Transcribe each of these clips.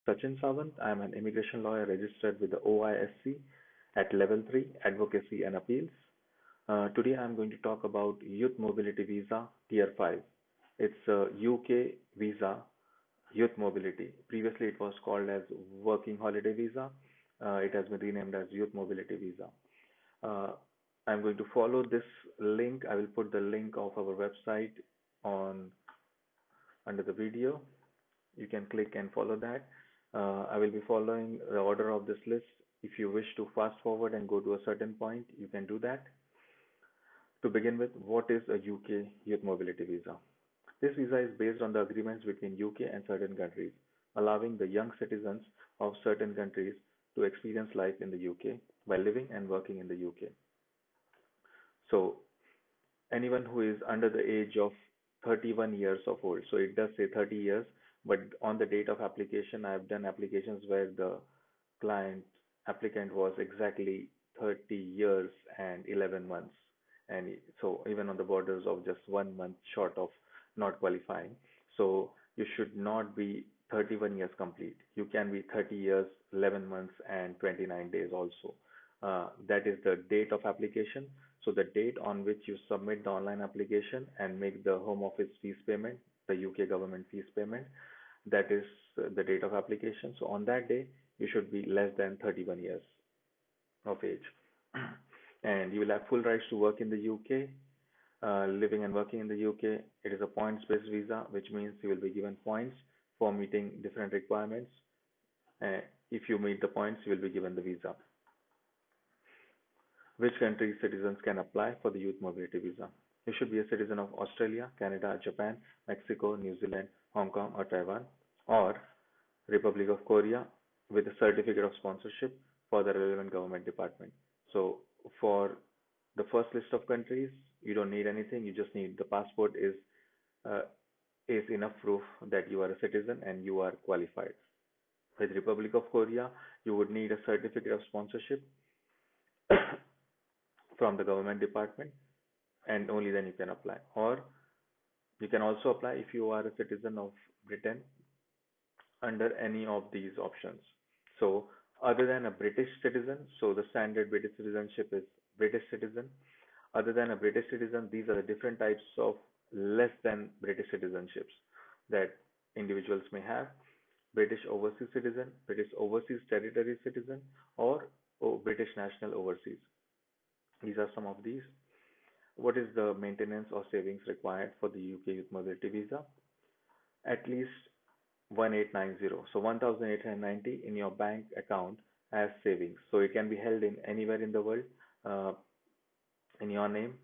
Sachin Sawant. I am an immigration lawyer registered with the OISC at Level 3, Advocacy and Appeals. Today I am going to talk about Youth Mobility Visa Tier 5. It's a UK visa, Youth Mobility. Previously it was called as Working Holiday Visa. It has been renamed as Youth Mobility Visa. Uh, I'm going to follow this link. I will put the link of our website on under the video. You can click and follow that. I will be following the order of this list. If you wish to fast forward and go to a certain point, you can do that. To begin with, what is a UK Youth Mobility Visa? This visa is based on the agreements between UK and certain countries, allowing the young citizens of certain countries to experience life in the UK while living and working in the UK. So anyone who is under the age of 31 years of old. So it does say 30 years, but on the date of application, I've done applications where the client applicant was exactly 30 years and 11 months. And so even on the borders of just 1 month short of not qualifying. So you should not be 31 years complete. You can be 30 years, 11 months, and 29 days also. That is the date of application. So the date on which you submit the online application and make the Home Office fees payment, the UK government fees payment, that is the date of application. So on that day, you should be less than 31 years of age. And you will have full rights to work in the UK, living and working in the UK. It is a points-based visa, which means you will be given points for meeting different requirements. If you meet the points, you will be given the visa. Which country citizens can apply for the Youth Mobility Visa? You should be a citizen of Australia, Canada, Japan, Mexico, New Zealand, Hong Kong, or Taiwan, or Republic of Korea with a certificate of sponsorship for the relevant government department. So for the first list of countries, you don't need anything. You just need the passport uh, is enough proof that you are a citizen and you are qualified. With Republic of Korea, you would need a certificate of sponsorship from the government department, and only then you can apply. Or you can also apply if you are a citizen of Britain under any of these options. So other than a British citizen, so the standard British citizenship is British citizen. Other than a British citizen, these are the different types of less than British citizenships that individuals may have. British overseas citizen, British overseas territory citizen, or British national overseas. These are some of these. What is the maintenance or savings required for the UK Youth Mobility Visa? At least 1890, so 1890 in your bank account as savings. So it can be held in anywhere in the world uh, in your name,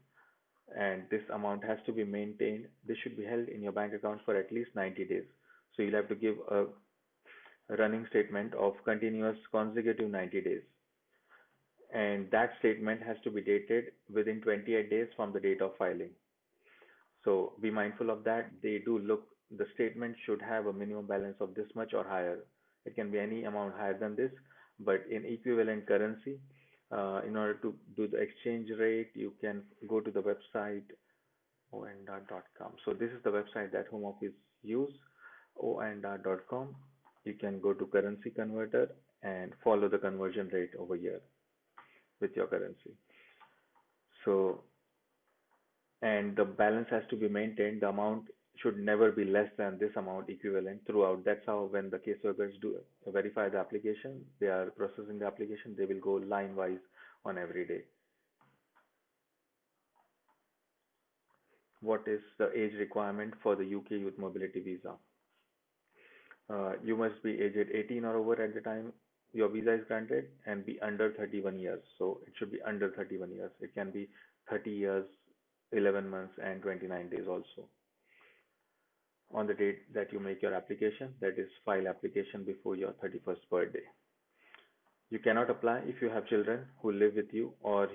and this amount has to be maintained. This should be held in your bank account for at least 90 days. So you'll have to give a running statement of continuous consecutive 90 days, and that statement has to be dated within 28 days from the date of filing. So be mindful of that. They do look, the statement should have a minimum balance of this much or higher. It can be any amount higher than this, but in equivalent currency, in order to do the exchange rate, you can go to the website ondart.com. So this is the website that Home Office use, ondart.com. You can go to currency converter and follow the conversion rate over here with your currency. So, and the balance has to be maintained. The amount should never be less than this amount equivalent throughout. That's how when the caseworkers do verify the application, they are processing the application, they will go line wise on every day. What is the age requirement for the UK Youth Mobility Visa? You must be aged 18 or over at the time your visa is granted and be under 31 years. So it should be under 31 years. It can be 30 years, 11 months, and 29 days also. On the date that you make your application, that is, file application before your 31st birthday. You cannot apply if you have children who live with you or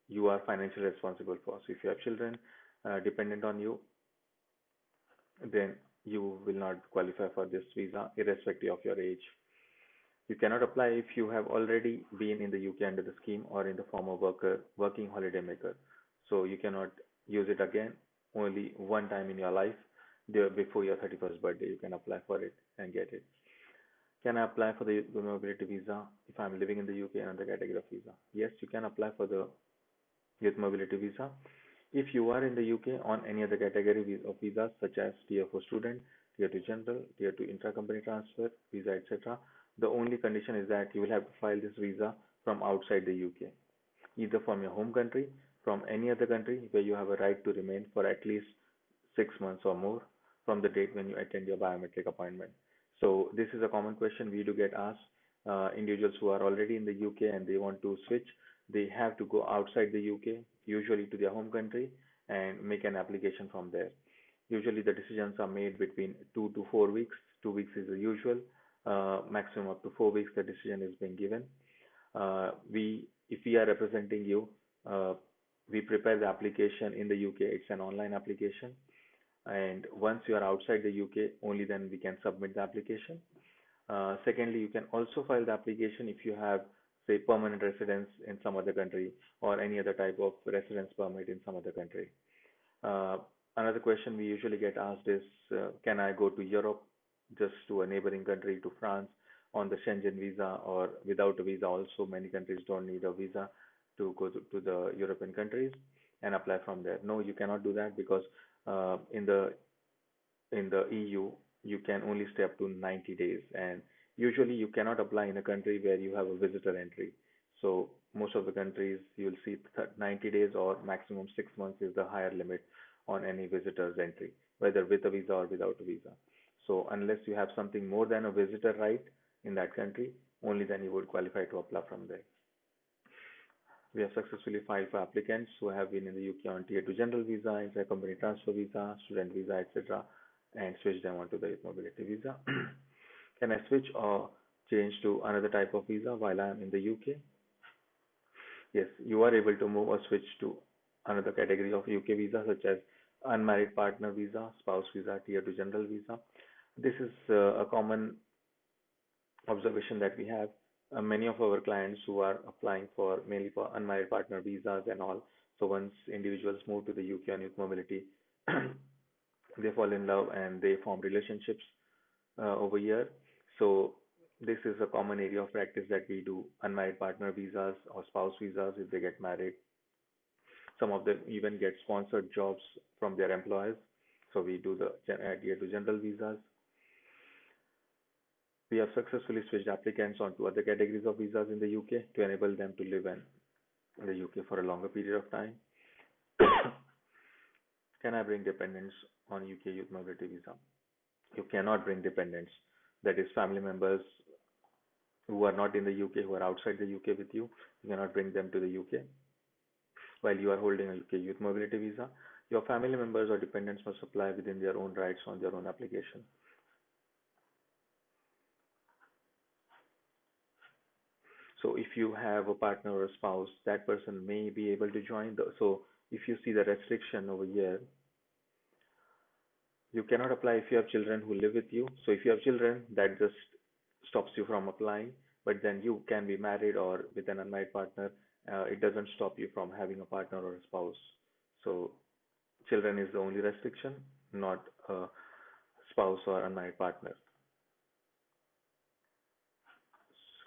you are financially responsible for. So if you have children dependent on you, then you will not qualify for this visa irrespective of your age. You cannot apply if you have already been in the UK under the scheme or in the form of working holiday maker. So you cannot use it again. Only one time in your life, before your 31st birthday, you can apply for it and get it. Can I apply for the youth mobility visa if I'm living in the UK under the category of visa? Yes, you can apply for the youth mobility visa. If you are in the UK on any other category of visas such as Tier 4 student, Tier 2 general, Tier 2 intra-company transfer visa, etc., the only condition is that you will have to file this visa from outside the UK, either from your home country, from any other country where you have a right to remain for at least 6 months or more from the date when you attend your biometric appointment. So this is a common question we do get asked. Individuals who are already in the UK and they want to switch, they have to go outside the UK, usually to their home country, and make an application from there. Usually the decisions are made between 2 to 4 weeks. 2 weeks is the usual. Maximum up to 4 weeks the decision is being given. If we are representing you, uh, we prepare the application in the UK. It's an online application, and once you are outside the UK, only then we can submit the application. Secondly, you can also file the application if you have, say, permanent residence in some other country or any other type of residence permit in some other country. Uh, Another question we usually get asked is, can I go to Europe, just to a neighboring country, to France, on the Schengen visa or without a visa? Also, many countries don't need a visa to go to the European countries and apply from there. No, you cannot do that because in the EU, you can only stay up to 90 days, and usually you cannot apply in a country where you have a visitor entry. So most of the countries you'll see 90 days or maximum 6 months is the higher limit on any visitor's entry, whether with a visa or without a visa. So unless you have something more than a visitor right in that country, only then you would qualify to apply from there. We have successfully filed for applicants who have been in the UK on Tier 2 general visa, inter-company transfer visa, student visa, etc., and switch them onto the youth mobility visa. Can I switch or change to another type of visa while I am in the UK? Yes, you are able to move or switch to another category of UK visa, such as unmarried partner visa, spouse visa, Tier 2 general visa. This is a common observation that we have. Many of our clients who are applying for mainly for unmarried partner visas and all. So once individuals move to the UK on youth mobility, they fall in love and they form relationships over here. So this is a common area of practice that we do: unmarried partner visas or spouse visas if they get married. Some of them even get sponsored jobs from their employers. So we do the Tier 2 general visas. We have successfully switched applicants onto other categories of visas in the UK to enable them to live in the UK for a longer period of time. Can I bring dependents on UK youth mobility visa? You cannot bring dependents, that is family members who are not in the UK, who are outside the UK with you. You cannot bring them to the UK while you are holding a UK youth mobility visa. Your family members or dependents must apply within their own rights on their own application. So if you have a partner or a spouse, that person may be able to join. So if you see the restriction over here, you cannot apply if you have children who live with you. So if you have children, that just stops you from applying. But then you can be married or with an unmarried partner. It doesn't stop you from having a partner or a spouse. So children is the only restriction, not a spouse or unmarried partner.